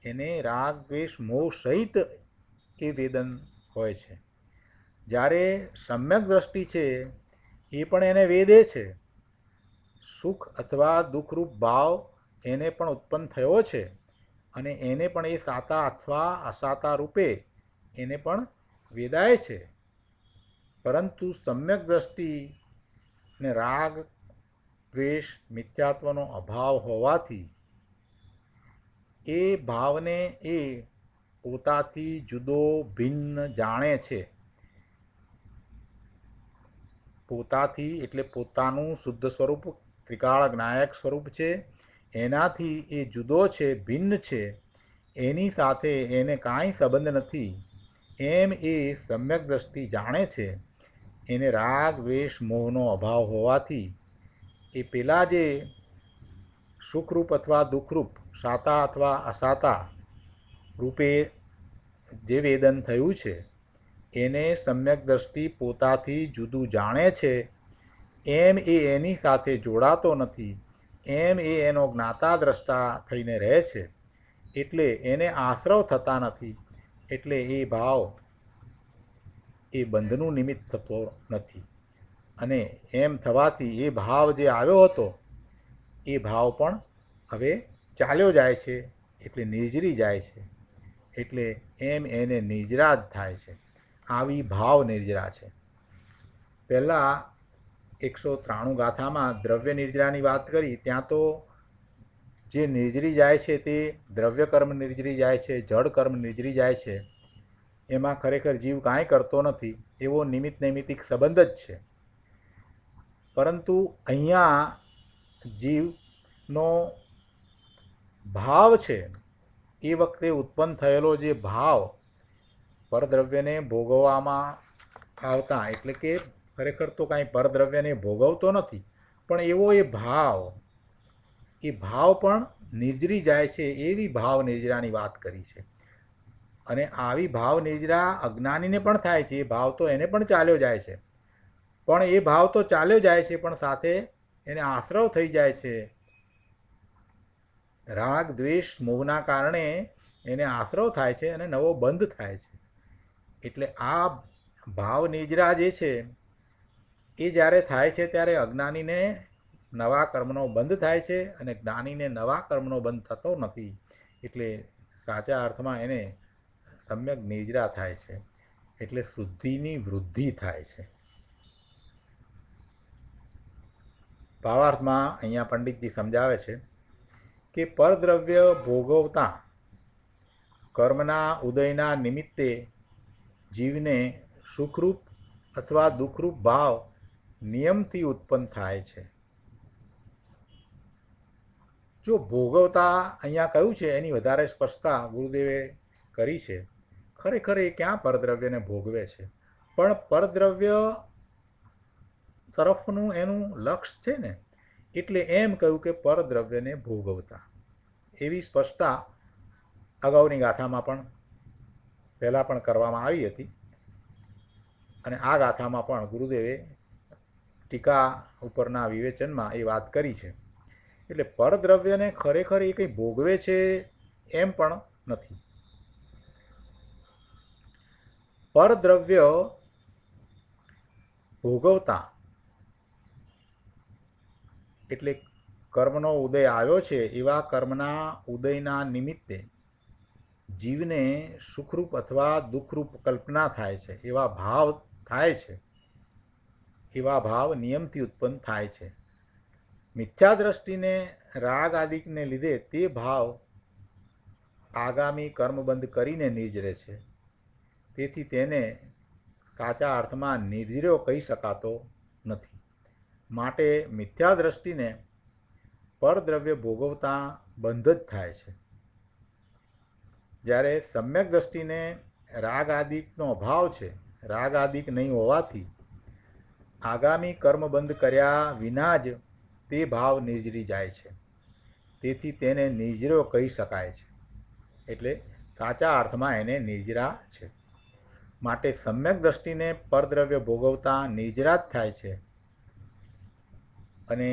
એને રાગ દ્વેષ મોહ સહિત એ વેદન હોય છે. જ્યારે સમ્યક દ્રષ્ટિ છે એ પણ એને વેદે છે. સુખ અથવા દુઃખરૂપ ભાવ એને પણ ઉત્પન્ન થયો છે, અને એને પણ એ સાતા અથવા અસાતા રૂપે એને પણ વેદાય છે. પરંતુ સમ્યક દ્રષ્ટિને રાગ દ્વેષ મિથ્યાત્વનો અભાવ હોવાથી એ ભાવને એ પોતાથી જુદો ભિન્ન જાણે છે. પોતાથી એટલે પોતાનું શુદ્ધ સ્વરૂપ ત્રિકાળ જ્ઞાયક સ્વરૂપ છે, એનાથી એ જુદો છે, ભિન્ન છે, એની સાથે એને કાંઈ સંબંધ નથી એમ એ સમ્યક દ્રષ્ટિ જાણે છે. એને રાગ દ્વેષ મોહનો અભાવ હોવાથી એ પેલા જે સુખરૂપ અથવા દુઃખરૂપ સાતા અથવા અસાતા રૂપે જે વેદન થયું છે એને સમ્યક દ્રષ્ટિ પોતાથી જુદું જાણે છે, એમ એ એની સાથે જોડાતો નથી, એમ એ એનો જ્ઞાતા દ્રષ્ટા થઈને રહે છે. એટલે એને આશ્રવ થતા નથી, એટલે એ ભાવ એ બંધનું નિમિત્ત થતો નથી. અને એમ થવાથી એ ભાવ જે આવ્યો હતો એ ભાવ પણ હવે ચાલ્યો જાય છે, એટલે નિર્જરી જાય છે. એટલે એમ એને નિર્જરા જ થાય છે. આવી ભાવ નિર્જરા છે. પહેલાં 193 ગાથામાં દ્રવ્ય નિર્જરાની વાત કરી, ત્યાં તો જે નિર્જરી જાય છે તે દ્રવ્ય કર્મ નિર્જરી જાય છે, જળ કર્મ નિર્જરી જાય છે. એમાં ખરેખર જીવ કાંઈ કરતો નથી, એવો નિમિત્ત નૈમિત્તિક સંબંધ જ છે. પરંતુ અહીંયા જીવનો ભાવ છે એ વખતે ઉત્પન્ન થયેલો જે ભાવ પરદ્રવ્યને ભોગવવામાં આવતા, એટલે કે ખરેખર તો કાંઈ પરદ્રવ્યને ભોગવતો નથી, પણ એવો એ ભાવ પણ નિર્જરી જાય છે. એવી ભાવ નિર્જરાની વાત કરી છે. અને આવી ભાવ નિર્જરા અજ્ઞાનીને પણ થાય છે. એ ભાવ તો એને પણ ચાલ્યો જાય છે, પણ એ ભાવ તો ચાલ્યો જાય છે, પણ સાથે એને આશ્રવ થઈ જાય છે. રાગ દ્વેષ મોહના કારણે એને આશ્રવ થાય છે અને નવો બંધ થાય છે. એટલે આ ભાવ નિજરા જે છે એ જ્યારે થાય છે ત્યારે અજ્ઞાનીને નવા કર્મનો બંધ થાય છે, અને જ્ઞાનીને નવા કર્મનો બંધ થતો નથી. એટલે સાચા અર્થમાં એને સમ્યક નિજરા થાય છે, એટલે શુદ્ધિની વૃદ્ધિ થાય છે. ભાવાર્થમાં અહીંયા પંડિતજી સમજાવે છે કે પરદ્રવ્ય ભોગવતા કર્મના ઉદયના નિમિત્તે જીવને સુખરૂપ અથવા દુઃખરૂપ ભાવ નિયમથી ઉત્પન્ન થાય છે. જો ભોગવતા અહીંયા કહ્યું છે એની વધારે સ્પષ્ટતા ગુરુદેવે કરી છે. ખરેખર એ ક્યાં પરદ્રવ્યને ભોગવે છે, પણ પરદ્રવ્ય તરફનું એનું લક્ષ્ય છે ને, એટલે એમ કહ્યું કે પરદ્રવ્યને ભોગવતા. એવી સ્પષ્ટતા અગાઉની ગાથામાં પણ પહેલાં પણ કરવામાં આવી હતી, અને આ ગાથામાં પણ ગુરુદેવે ટીકા ઉપરના વિવેચનમાં એ વાત કરી છે. એટલે પરદ્રવ્યને ખરેખર એ કંઈ ભોગવે છે એમ પણ નથી. પરદ્રવ્ય ભોગવતા એટલે કર્મનો ઉદય આવ્યો છે, એવા કર્મના ઉદયના નિમિત્તે જીવને સુખરૂપ અથવા દુઃખરૂપ કલ્પના થાય છે, એવા ભાવ થાય છે. એવા ભાવ નિયમથી ઉત્પન્ન થાય છે. મિથ્યા દ્રષ્ટિને રાગ આદિકને લીધે તે ભાવ આગામી કર્મબંધ કરીને નિર્જરે છે. તેથી તેને સાચા અર્થમાં નિર્જર્યો કહી શકાતો નથી. માટે મિથ્યા દ્રષ્ટિને પરદ્રવ્ય ભોગવતા બંધ જ થાય છે. જ્યારે સમ્યક દ્રષ્ટિને રાગ આદિકનો અભાવ છે, રાગ આદિક નહીં હોવાથી આગામી કર્મ બંધ કર્યા વિના જ તે ભાવ નિર્જરી જાય છે, તેથી તેને નિર્જરો કહી શકાય છે. એટલે સાચા અર્થમાં એને નિર્જરા છે. માટે સમ્યક દ્રષ્ટિને પરદ્રવ્ય ભોગવતા નિર્જરા જ થાય છે અને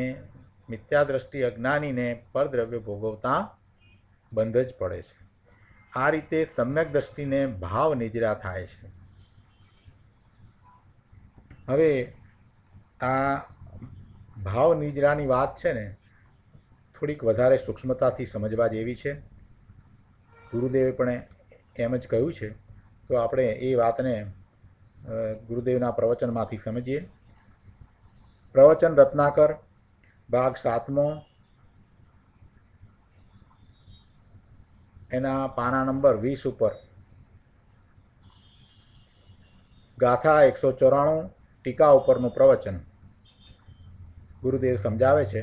મિથ્યા દ્રષ્ટિ અજ્ઞાનીને પરદ્રવ્ય ભોગવતા બંધ જ પડે છે. આ રીતે સમ્યક દ્રષ્ટિને ભાવ નિજરા થાય છે. હવે આ ભાવ નિજરાની વાત છે ને થોડીક વધારે સૂક્ષ્મતાથી સમજવા જેવી છે. ગુરુદેવે પણ એમ જ કહ્યું છે, તો આપણે એ વાતને ગુરુદેવના પ્રવચનમાંથી સમજીએ. પ્રવચન રત્નાકર ભાગ 7મો, એના પાના નંબર 20 ઉપર ગાથા 194 ટીકા ઉપરનું પ્રવચન ગુરુદેવ સમજાવે છે.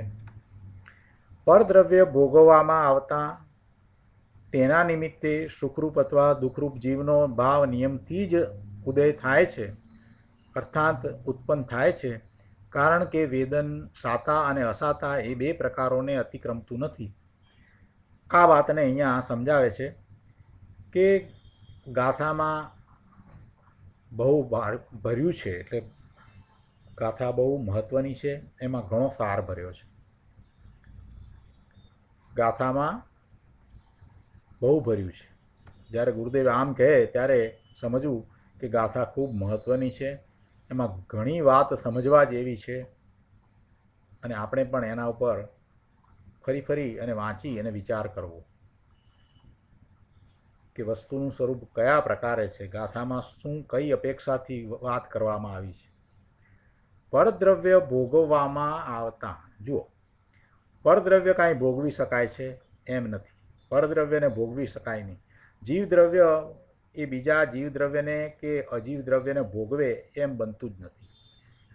પરદ્રવ્ય ભોગવવામાં આવતા તેના નિમિત્તે સુખરૂપ અથવા દુઃખરૂપ જીવનો ભાવ નિયમથી જ ઉદય થાય છે, અર્થાત ઉત્પન્ન થાય છે. કારણ કે વેદન સાતા અને અસાતા એ બે પ્રકારોને અતિક્રમતું નથી. આ વાતને અહીંયા સમજાવે છે કે ગાથામાં બહુ ભર્યું છે, એટલે ગાથા બહુ મહત્ત્વની છે, એમાં ઘણો સાર ભર્યો છે. ગાથામાં બહુ ભર્યું છે. જ્યારે ગુરુદેવ આમ કહે ત્યારે સમજવું કે ગાથા ખૂબ મહત્ત્વની છે, એમાં ઘણી વાત સમજવા જેવી છે અને આપણે પણ એના ઉપર ફરી ફરી અને વાંચી અને વિચાર કરવો કે વસ્તુનું સ્વરૂપ કયા પ્રકારે છે, ગાથામાં શું કઈ અપેક્ષાથી વાત કરવામાં આવી છે. પરદ્રવ્ય ભોગવવામાં આવતા, જુઓ, પરદ્રવ્ય કાંઈ ભોગવી શકાય છે એમ નથી. પરદ્રવ્યને ભોગવી શકાય નહીં. જીવદ્રવ્ય એ બીજા જીવદ્રવ્યને કે અજીવ દ્રવ્યને ભોગવે એમ બનતું જ નથી.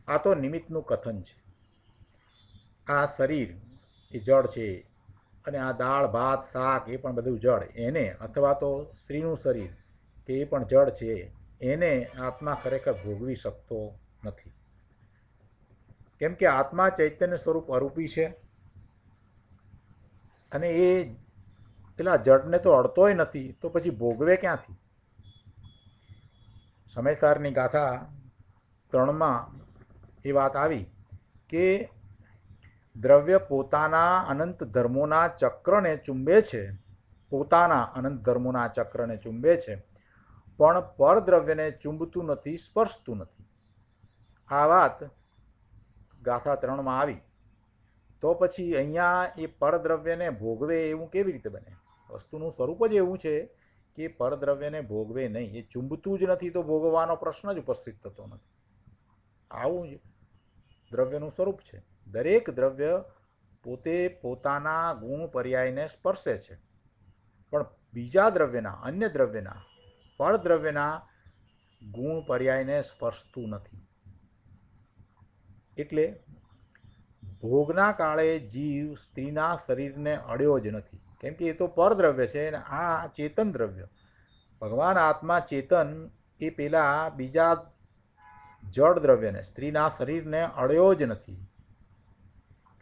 આ તો નિમિત્તનું કથન છે. આ શરીર એ જળ છે અને આ દાળ ભાત શાક એ પણ બધું જળ, એને અથવા તો સ્ત્રીનું શરીર કે એ પણ જળ છે, એને આત્મા ખરેખર ભોગવી શકતો નથી. કેમ કે આત્મા ચૈતન્ય સ્વરૂપ અરૂપી છે અને એ પેલા જળને તો અડતોય નથી, તો પછી ભોગવે ક્યાંથી? સમયસારની ગાથા 3માં એ વાત આવી કે દ્રવ્ય પોતાના અનંત ધર્મોના ચક્રને ચુંબે છે, પોતાના અનંત ધર્મોના ચક્રને ચુંબે છે, પણ પરદ્રવ્યને ચુંબતું નથી, સ્પર્શતું નથી. આ વાત ગાથા 3માં આવી. તો પછી અહીંયા એ પરદ્રવ્યને ભોગવે એવું કેવી રીતે બને? વસ્તુનું સ્વરૂપ જ એવું છે કે પરદ્રવ્યને ભોગવે નહીં, એ ચુંબતું જ નથી, તો ભોગવવાનો પ્રશ્ન જ ઉપસ્થિત થતો નથી. આવું જ દ્રવ્યનું સ્વરૂપ છે. દરેક દ્રવ્ય પોતે પોતાના ગુણ પર્યાયને સ્પર્શે છે, પણ બીજા દ્રવ્યના, અન્ય દ્રવ્યના, પરદ્રવ્યના ગુણ પર્યાયને સ્પર્શતું નથી. એટલે ભોગના કાળે જીવ સ્ત્રીના શરીરને અડ્યો જ નથી, કેમ કે એ તો પરદ્રવ્ય છે અને આ ચેતન દ્રવ્ય. ભગવાન આત્મા ચેતન એ પેલા બીજા જળ દ્રવ્યને, સ્ત્રીના શરીરને અડ્યો જ નથી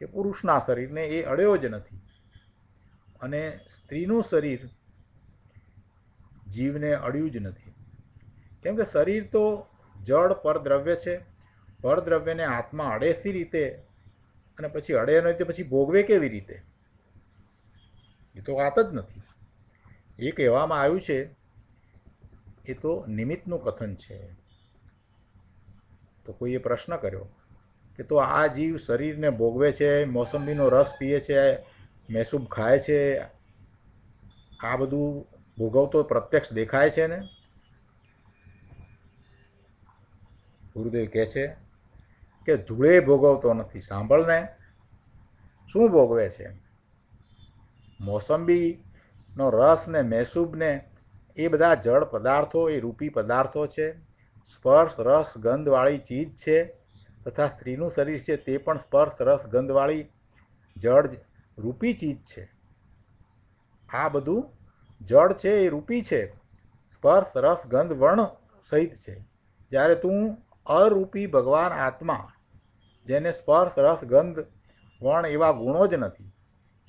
કે પુરુષના શરીરને એ અડ્યો જ નથી. અને સ્ત્રીનું શરીર જીવને અડ્યું જ નથી, કેમ કે શરીર તો જળ પરદ્રવ્ય છે. પરદ્રવ્યને આત્મા અડે સી રીતે અને પછી અડે નહીં તો પછી ભોગવે કેવી રીતે? એ તો વાત જ નથી. એ કહેવામાં આવ્યું છે એ તો નિમિત્તનું કથન છે. તો કોઈએ પ્રશ્ન કર્યો કે તો આ જીવ શરીરને ભોગવે છે, મોસંબીનો રસ પીએ છે, મૈસૂબ ખાય છે, આ બધું ભોગવતો પ્રત્યક્ષ દેખાય છે ને? ગુરુદેવ કહે છે કે ધૂળે ભોગવતો નથી. સાંભળને, શું ભોગવે છે? મોસંબીનો રસ ને મૈસૂબ ને એ બધા જળ પદાર્થો, એ રૂપી પદાર્થો છે. સ્પર્શ રસ ગંધવાળી ચીજ છે, તથા સ્ત્રીનું શરીર છે તે પણ સ્પર્શ રસ ગંધવાળી જળ રૂપી ચીજ છે. આ બધું જળ છે, એ રૂપી છે, સ્પર્શ રસ ગંધ વર્ણ સહિત છે. જ્યારે તું અરૂપી ભગવાન આત્મા જેને સ્પર્શ રસ ગંધ વર્ણ એવા ગુણો જ નથી,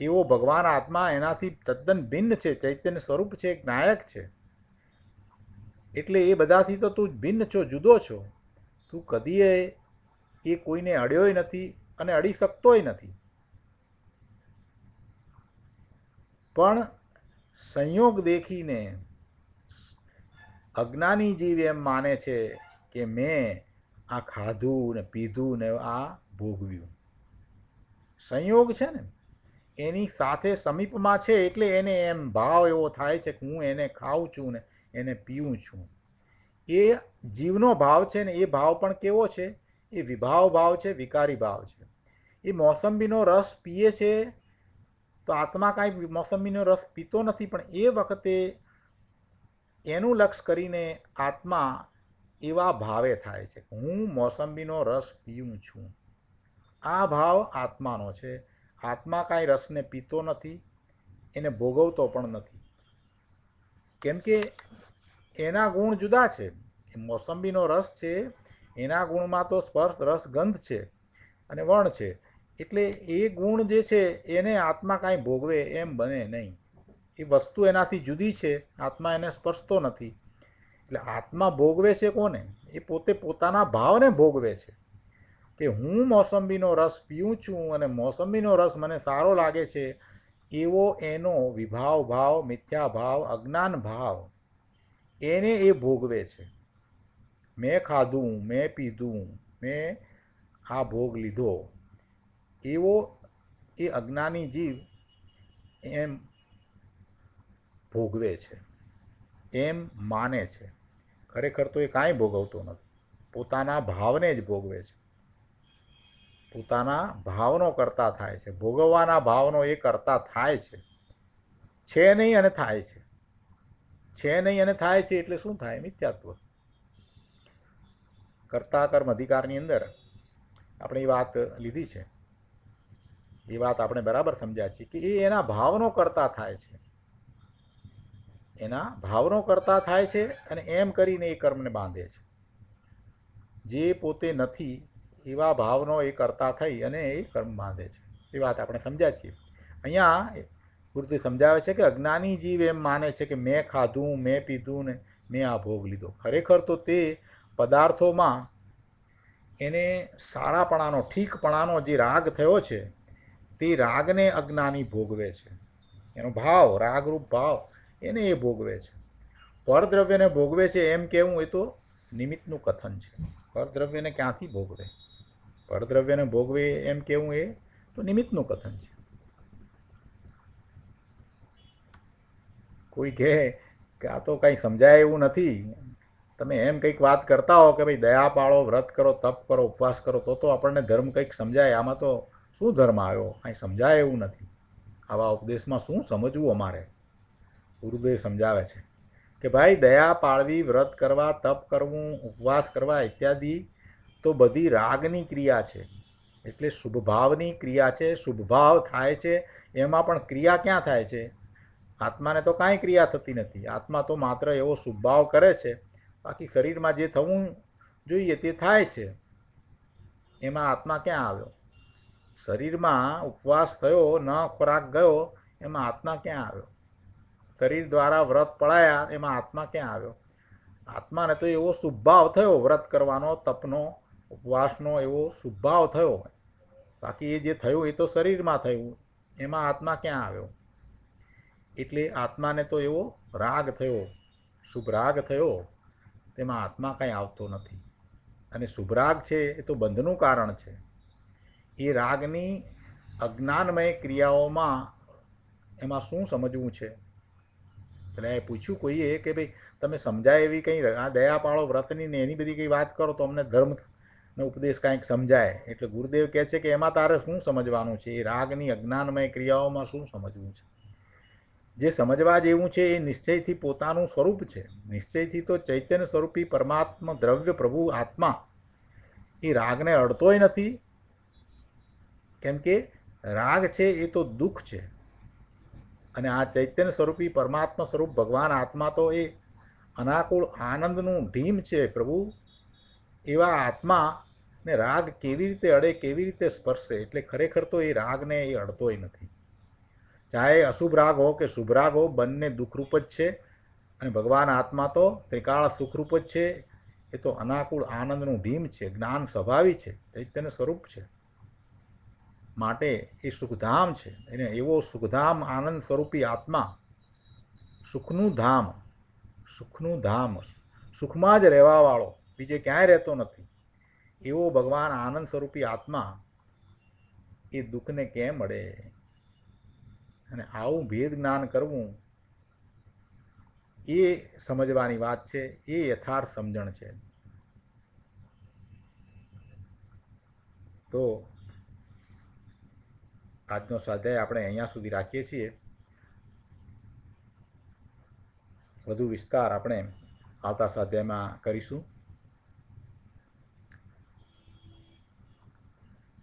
એવો ભગવાન આત્મા એનાથી તદ્દન ભિન્ન છે, ચૈતન્ય સ્વરૂપ છે, એક નાયક છે. એટલે એ બધાથી તો તું ભિન્ન છો, જુદો છો. તું કદીએ એ કોઈને અડ્યોય નથી અને અડી શકતોય નથી. પણ સંયોગ દેખીને અજ્ઞાની જીવ એમ માને છે કે મેં આ ખાધું ને પીધું ને આ ભોગવ્યું. સંયોગ છે ને એની સાથે સમીપમાં છે, એટલે એને એમ ભાવ એવો થાય છે કે હું એને ખાઉં છું ને એને પીવું છું. એ જીવનો ભાવ છે ને એ ભાવ પણ કેવો છે? એ વિભાવ ભાવ છે, વિકારી ભાવ છે. એ મોસંબીનો રસ પીએ છે તો આત્મા કાંઈ મોસંબીનો રસ પીતો નથી, પણ એ વખતે એનું લક્ષ કરીને આત્મા એવા ભાવે થાય છે કે હું મોસંબીનો રસ પીઉં છું. આ ભાવ આત્માનો છે. આત્મા કાંઈ રસને પીતો નથી, એને ભોગવતો પણ નથી, કેમ કે એના ગુણ જુદા છે. મોસંબીનો રસ છે, એના ગુણમાં તો સ્પર્શ રસ ગંધ છે અને વર્ણ છે, એટલે એ ગુણ જે છે એને આત્મા કાંઈ ભોગવે એમ બને નહીં. એ વસ્તુ એનાથી જુદી છે, આત્મા એને સ્પર્શતો નથી. એટલે આત્મા ભોગવે છે કોને? એ પોતે પોતાના ભાવને ભોગવે છે કે હું મોસંબીનો રસ પીઉં છું અને મોસંબીનો રસ મને સારો લાગે છે, એવો એનો વિભાવ ભાવ, મિથ્યા ભાવ, અજ્ઞાન ભાવ, એને એ ભોગવે છે. મેં ખાધું, મેં પીધું, મેં આ ભોગ લીધો, એવો એ અજ્ઞાની જીવ એમ ભોગવે છે, એમ માને છે. ખરેખર તો એ કાંઈ ભોગવતો નથી, પોતાના ભાવને જ ભોગવે છે. પોતાના ભાવનો કરતા થાય છે, ભોગવવાના ભાવનો એ કરતા થાય છે નહીં અને થાય છે. છે નહીં અને થાય છે એટલે શું થાય? મિથ્યાત્વ. કર્તા કર્મ અધિકારની અંદર આપણે એ વાત લીધી છે, એ વાત આપણે બરાબર સમજ્યા છીએ કે એ એના ભાવનો કરતા થાય છે, એના ભાવનો કરતા થાય છે અને એમ કરીને એ કર્મને બાંધે છે. જે પોતે નથી એવા ભાવનો એ કરતા થઈ અને એ કર્મ બાંધે છે. એ વાત આપણે સમજ્યા છીએ. અહીંયા ગુરુદેવ સમજાવે છે કે અજ્ઞાની જીવ એમ માને છે કે મેં ખાધું, મેં પીધું ને મેં આ ભોગ લીધો. ખરેખર તો તે પદાર્થોમાં એને સારાપણાનો, ઠીકપણાનો જે રાગ થયો છે તે રાગને અજ્ઞાની ભોગવે છે. એનો ભાવ, રાગરૂપ ભાવ, એને એ ભોગવે છે. પરદ્રવ્યને ભોગવે છે એમ કહેવું એ તો નિમિત્તનું કથન છે. પરદ્રવ્યને ક્યાંથી ભોગવે? પરદ્રવ્યને ભોગવે એમ કહેવું એ તો નિમિત્તનું કથન છે. કોઈ કહે કે આ તો કંઈ સમજાય એવું નથી, તમે એમ કંઈક વાત કરતા હો કે ભાઈ દયા પાળો, વ્રત કરો, તપ કરો, ઉપવાસ કરો, તો આપણને ધર્મ કંઈક સમજાય. આમાં તો શું ધર્મ આવ્યો? કાંઈ સમજાય એવું નથી. આવા ઉપદેશમાં શું સમજવું અમારે? ગુરુદેવ સમજાવે છે કે ભાઈ દયા પાળવી, વ્રત કરવા, તપ કરવું, ઉપવાસ કરવા ઇત્યાદિ તો બધી રાગની ક્રિયા છે, એટલે શુભભાવની ક્રિયા છે. શુભભાવ થાય છે એમાં પણ ક્રિયા ક્યાં થાય છે? આત્માને તો કાંઈ ક્રિયા થતી નથી. આત્મા તો માત્ર એવો શુભભાવ કરે છે, બાકી શરીરમાં જે થવું જોઈએ તે થાય છે. એમાં આત્મા ક્યાં આવ્યો? શરીરમાં ઉપવાસ થયો, ન ખોરાક ગયો, એમાં આત્મા ક્યાં આવ્યો? શરીર દ્વારા વ્રત પળાયા, એમાં આત્મા ક્યાં આવ્યો? આત્માને તો એવો શુભભાવ થયો, વ્રત કરવાનો, તપનો, ઉપવાસનો એવો શુભભાવ થયો, બાકી એ જે થયું એ તો શરીરમાં થયું, એમાં આત્મા ક્યાં આવ્યો? એટલે આત્માને તો એવો રાગ થયો, શુભ રાગ થયો, તેમાં આત્મા કાંઈ આવતો નથી. અને શુભ રાગ છે એ તો બંધનું કારણ છે. એ રાગની અજ્ઞાનમય ક્રિયાઓમાં એમાં શું સમજવું છે? એટલે એ પૂછ્યું કોઈએ કે ભાઈ તમે સમજાય એવી કંઈ આ દયા પાળો, વ્રતની ને એની બધી કંઈ વાત કરો તો અમને ધર્મનો ઉપદેશ કાંઈક સમજાય. એટલે ગુરુદેવ કહે છે કે એમાં તારે શું સમજવાનું છે? એ રાગની અજ્ઞાનમય ક્રિયાઓમાં શું સમજવું છે? જે સમજવા જેવું છે એ નિશ્ચયથી પોતાનું સ્વરૂપ છે. નિશ્ચયથી તો ચૈતન્ય સ્વરૂપી પરમાત્મા દ્રવ્ય પ્રભુ આત્મા એ રાગને અડતોય નથી, કેમ કે રાગ છે એ તો દુઃખ છે અને આ ચૈતન્ય સ્વરૂપી પરમાત્મા સ્વરૂપ ભગવાન આત્મા તો એ અનાકુળ આનંદનું ઢીમ છે. પ્રભુ એવા આત્મા ને રાગ કેવી રીતે અડે, કેવી રીતે સ્પર્શે, એટલે ખરેખર તો એ રાગને એ અડતોય નથી. ચાહે અશુભ રાગ હો કે શુભ રાગ હો, બંને દુઃખરૂપ જ છે. અને ભગવાન આત્મા તો ત્રિકાળ સુખરૂપ જ છે. એ તો અનાકુળ આનંદનું ભીમ છે, જ્ઞાન સ્વભાવી છે, ચૈતન્ય સ્વરૂપ છે. માટે એ સુખધામ છે. એને એવો સુખધામ આનંદ સ્વરૂપી આત્મા, સુખનું ધામ, સુખનું ધામ, સુખમાં જ રહેવાવાળો, બીજે ક્યાંય રહેતો નથી, એવો ભગવાન આનંદ સ્વરૂપી આત્મા એ દુઃખને કેમ અડે? અને આવું ભેદ જ્ઞાન કરવું એ સમજવાની વાત છે, એ યથાર્થ સમજણ છે. તો આજનો સ્વાધ્યાય આપણે અહીંયા સુધી રાખીએ છીએ. વધુ વિસ્તાર આપણે આવતા સ્વાધ્યાયમાં કરીશું.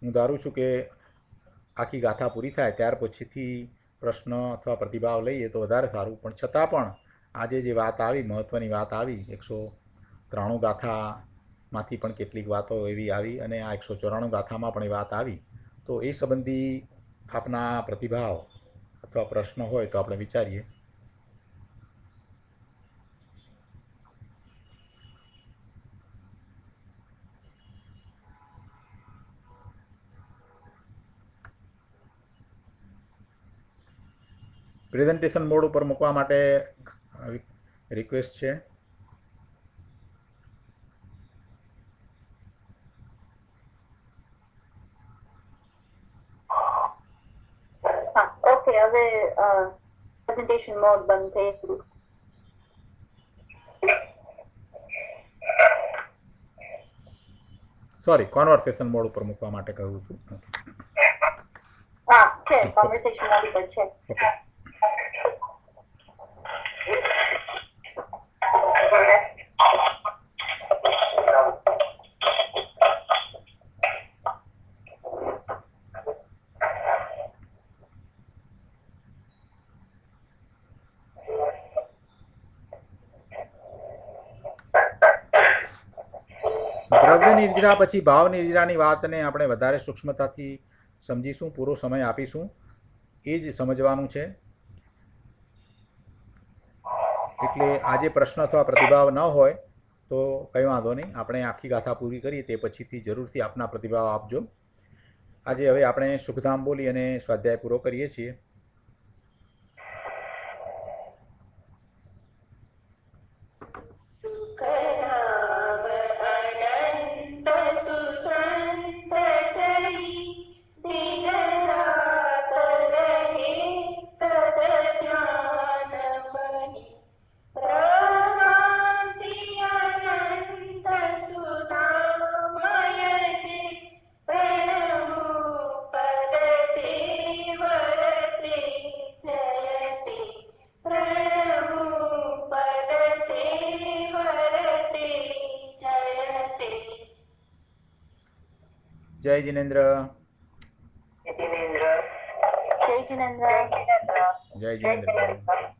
હું ધારું છું કે આખી ગાથા પૂરી થાય ત્યાર પછીથી પ્રશ્ન અથવા પ્રતિભાવ લઈએ તો વધારે સારું. પણ છતાં પણ આજે જે વાત આવી, મહત્ત્વની વાત આવી, 193 ગાથામાંથી પણ કેટલીક વાતો એવી આવી અને આ 194 ગાથામાં પણ એ વાત આવી. તો એ સંબંધી આપના પ્રતિભાવ અથવા પ્રશ્ન હોય તો આપણે વિચારીએ. પ્રેઝન્ટેશન મોડ ઉપર મૂકવા માટે રિક્વેસ્ટ છે. ઓકે, હવે પ્રેઝન્ટેશન મોડ બંધ થઈ ગયું. સોરી, કોન્વર્સેશન મોડ ઉપર મૂકવા માટે કહ્યું હતું. હા, છે, કોન્વર્સેશન મોડ ઉપર છે. ઓકે. દ્રવ્ય નિર્જરા પછી ભાવ નિર્જરાની વાતને આપણે વધારે સૂક્ષ્મતાથી સમજીશું, પૂરો સમય આપીશું. એ જ સમજવાનું છે. એટલે આજે પ્રશ્ન અથવા પ્રતિભાવ ન હોય તો કંઈ વાંધો નહીં, આપણે આખી ગાથા પૂરી કરીએ તે પછીથી જરૂરથી આપના પ્રતિભાવ આપજો. આજે હવે આપણે સુખધામ બોલી અને સ્વાધ્યાય પૂરો કરીએ છીએ. જય જિનેન્દ્ર. જય જિનેન્દ્ર. જય જિનેન્દ્ર.